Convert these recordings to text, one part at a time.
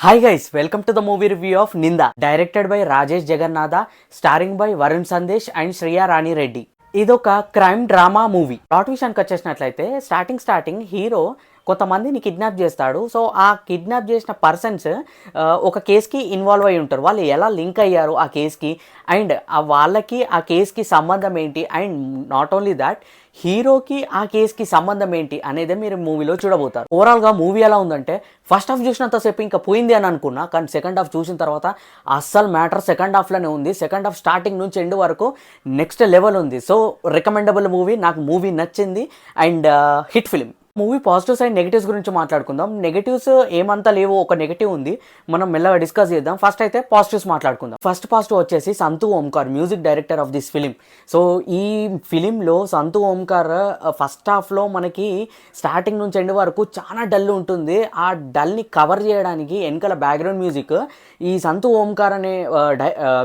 Hi guys, welcome to the movie review of Ninda, directed by Rajesh Jagannatha, starring by Varun Sandesh and Shriya Rani Reddy. ఇదొక crime drama movie. Plot విషయానికి వచ్చేసినట్లయితే starting hero కొంతమందిని kidnap చేస్తాడు. So ఆ kidnap చేసిన persons ఒక కేసుకి involve అయి ఉంటారు. వాళ్ళు ఎలా లింక్ అయ్యారు ఆ కేసుకి అండ్ వాళ్ళకి ఆ కేసుకి సంబంధం ఏంటి అండ్ నాట్ ఓన్లీ దాట్ హీరోకి ఆ కేసుకి సంబంధం ఏంటి అనేది మీరు మూవీలో చూడబోతారు. ఓవరాల్గా మూవీ ఎలా ఉందంటే ఫస్ట్ హాఫ్ చూసినంతసేపు ఇంకా పోయింది అని అనుకున్నా, కానీ సెకండ్ హాఫ్ చూసిన తర్వాత అస్సలు మ్యాటర్ సెకండ్ హాఫ్లోనే ఉంది. సెకండ్ హాఫ్ స్టార్టింగ్ నుంచి ఎండ్ వరకు నెక్స్ట్ లెవెల్ ఉంది. సో రికమెండబుల్ మూవీ, నాకు మూవీ నచ్చింది and hit film. Movie positives and negatives గురించి మాట్లాడుకుందాం. నెగిటివ్స్ ఏమంతా లేవు, ఒక నెగిటివ్ ఉంది, మనం మెల్లగా డిస్కస్ చేద్దాం. ఫస్ట్ అయితే పాజిటివ్స్ మాట్లాడుకుందాం. ఫస్ట్ పాజిటివ్ వచ్చేసి సంతు Omkar, music director of this film. So ఈ ఫిలింలో సంతు ఓంకార్ ఫస్ట్ హాఫ్లో మనకి స్టార్టింగ్ నుంచి ఎండ్ వరకు చాలా డల్ ఉంటుంది. ఆ డల్ని కవర్ చేయడానికి వెనకాల బ్యాక్గ్రౌండ్ మ్యూజిక్ ఈ సంతు ఓంకార్ అనే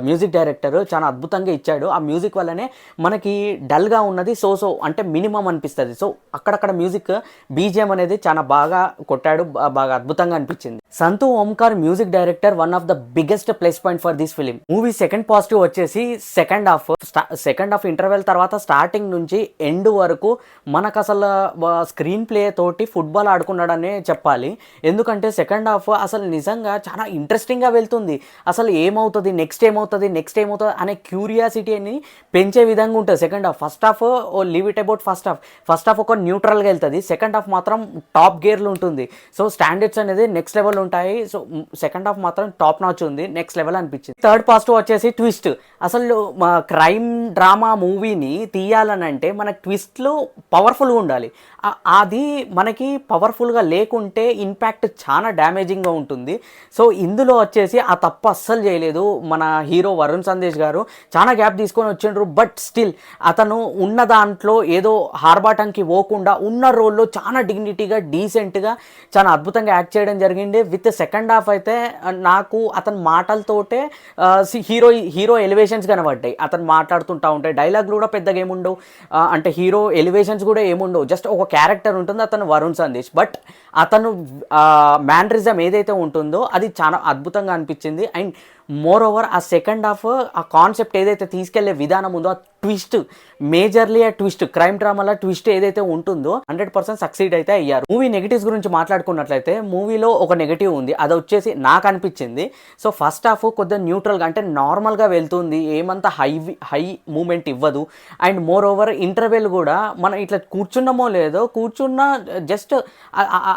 మ్యూజిక్ డైరెక్టర్ చాలా అద్భుతంగా ఇచ్చాడు. ఆ మ్యూజిక్ వల్లనే మనకి డల్గా ఉన్నది సో అంటే మినిమం అనిపిస్తుంది. సో అక్కడక్కడ మ్యూజిక్ బీజిఎం అనేది చాలా బాగా కొట్టాడు, బాగా అద్భుతంగా అనిపించింది. సంతు Omkar music director one of the biggest plus point for this film. Movie second positive వచ్చేసి సెకండ్ హాఫ్ ఇంటర్వెల్ తర్వాత స్టార్టింగ్ నుంచి ఎండ్ వరకు మనకు అసలు స్క్రీన్ ప్లే తోటి ఫుట్బాల్ ఆడుకున్నాడనే చెప్పాలి. ఎందుకంటే సెకండ్ హాఫ్ అసలు నిజంగా చాలా ఇంట్రెస్టింగ్గా వెళ్తుంది. అసలు ఏమవుతుంది నెక్స్ట్ ఏమవుతుంది అనే క్యూరియాసిటీని పెంచే విధంగా ఉంటుంది second half. First half leave it about first half ఒక న్యూట్రల్గా వెళ్తుంది. సెకండ్ హాఫ్ మాత్రం టాప్ గేర్లు ఉంటుంది. సో స్టాండర్డ్స్ అనేది నెక్స్ట్ లెవెల్ ఉంటాయి. సో సెకండ్ హాఫ్ మాత్రం టాప్ నాచ్ ఉంది, నెక్స్ట్ లెవెల్ అనిపించింది. థర్డ్ పాజిటివ్ వచ్చేసి ట్విస్ట్. అసలు క్రైమ్ డ్రామా మూవీని తీయాలనంటే మనకు ట్విస్ట్లు పవర్ఫుల్గా ఉండాలి. అది మనకి పవర్ఫుల్గా లేకుంటే ఇంపాక్ట్ చాలా డ్యామేజింగ్గా ఉంటుంది. సో ఇందులో వచ్చేసి ఆ తప్పు అస్సలు చేయలేదు మన హీరో వరుణ్ సందేశ్ గారు. చాలా గ్యాప్ తీసుకొని వచ్చిండ్రు, బట్ స్టిల్ అతను ఉన్న దాంట్లో ఏదో హార్బాటంకి పోకుండా ఉన్న రోల్లో చాలా డిగ్నిటీగా డీసెంట్గా చాలా అద్భుతంగా యాక్ట్ చేయడం జరిగింది. విత్ సెకండ్ హాఫ్ అయితే నాకు అతని మాటలతోటే హీరో ఎలివేషన్స్ కనబడ్డాయి. అతను మాట్లాడుతుంటా ఉంటాయి, డైలాగులు కూడా పెద్దగా ఏముండవు, అంటే హీరో ఎలివేషన్స్ కూడా ఏముండవు, జస్ట్ ఒక క్యారెక్టర్ ఉంటుంది అతను వరుణ్ సందేశ్. బట్ అతను మ్యానరిజం ఏదైతే ఉంటుందో అది చాలా అద్భుతంగా అనిపించింది. అండ్ మోర్ ఓవర్ ఆ సెకండ్ హాఫ్ ఆ కాన్సెప్ట్ ఏదైతే తీసుకెళ్లే విధానం ఉందో ఆ ట్విస్ట్, మేజర్లీ ఆ ట్విస్ట్, క్రైమ్ డ్రామాలో ట్విస్ట్ ఏదైతే ఉంటుందో 100% సక్సీడ్ అయితే అయ్యారు. మూవీ నెగిటివ్స్ గురించి మాట్లాడుకున్నట్లయితే మూవీలో ఒక నెగిటివ్ ఉంది, అది వచ్చేసి నాకు అనిపించింది. సో ఫస్ట్ హాఫ్ కొద్దిగా న్యూట్రల్గా అంటే నార్మల్గా వెళ్తుంది, ఏమంతా హై మూమెంట్ ఇవ్వదు. అండ్ మోర్ ఓవర్ ఇంటర్వెల్ కూడా మనం ఇట్లా కూర్చున్నామో లేదో కూర్చున్నా జస్ట్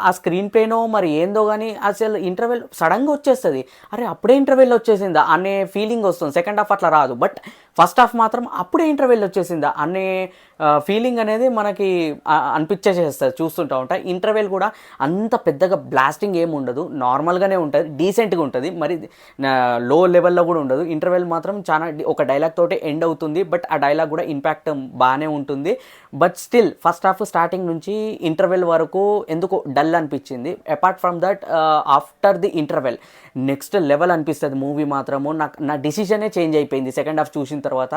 ఆ స్క్రీన్ ప్లేనో మరి ఏందో కానీ అసలు ఇంటర్వెల్ సడన్గా వచ్చేస్తుంది. అరే అప్పుడే ఇంటర్వెల్ వచ్చేసిందా అనే ఫీలింగ్ వస్తుంది. సెకండ్ హాఫ్ అట్లా రాదు, బట్ ఫస్ట్ హాఫ్ మాత్రం అప్పుడే ఇంటర్వెల్ వచ్చేసిందా అనే ఫీలింగ్ అనేది మనకి అనిపించేసేస్తుంది చూస్తుంటా ఉంటాయి. ఇంటర్వెల్ కూడా అంత పెద్దగా బ్లాస్టింగ్ ఏమి ఉండదు, నార్మల్గానే ఉంటుంది, డీసెంట్గా ఉంటుంది, మరి లో లెవెల్లో కూడా ఉండదు. ఇంటర్వెల్ మాత్రం చాలా ఒక డైలాగ్ తోటి ఎండ్ అవుతుంది, బట్ ఆ డైలాగ్ కూడా ఇంపాక్ట్ బాగానే ఉంటుంది. But still first half starting నుంచి ఇంటర్వెల్ వరకు ఎందుకు డల్ అనిపించింది. Apart from that after the interval next level అనిపిస్తుంది మూవీ మాత్రము. నా డిసిషనే చేంజ్ అయిపోయింది సెకండ్ హాఫ్ చూసిన తర్వాత,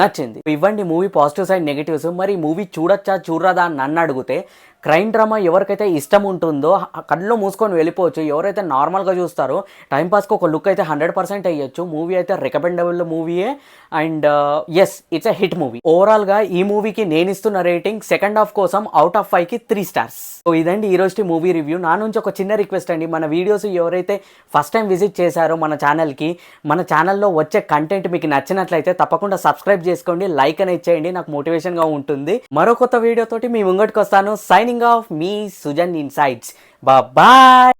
నచ్చింది. ఇవ్వండి మూవీ పాజిటివ్స్ అండ్ నెగిటివ్స్. మరి మూవీ చూడొచ్చా చూడదా అని నన్ను అడిగితే క్రైమ్ డ్రామా ఎవరికైతే ఇష్టం ఉంటుందో కళ్ళు మూసుకొని వెళ్ళిపోవచ్చు. ఎవరైతే నార్మల్గా చూస్తారో టైంపాస్కి ఒక లుక్ అయితే 100% అయ్యొచ్చు. మూవీ అయితే రికమెండబుల్ మూవీయే and yes it's a hit movie. ఓవరాల్గా ఈ మూవీకి నేను ఇస్తున్న రేటింగ్ సెకండ్ హాఫ్ కోసం అవుట్ ఆఫ్ 5కి 3 స్టార్స్. సో ఇదండి ఈరోజు మూవీ రివ్యూ. నా నుంచి ఒక చిన్న రిక్వెస్ట్ అండి, మన వీడియోస్ ఎవరైతే ఫస్ట్ టైం విజిట్ చేశారో మన ఛానల్లో వచ్చే కంటెంట్ మీకు నచ్చినట్లయితే తప్పకుండా సబ్స్క్రైబ్ చేసుకోండి, లైక్ అనేది చేయండి, నాకు మోటివేషన్గా ఉంటుంది. మరో కొత్త వీడియోతోటి మీ ముంగటికి వస్తాను. సైనింగ్ ఆఫ్ మీ సుజన్ ఇన్సైట్స్. బాయ్.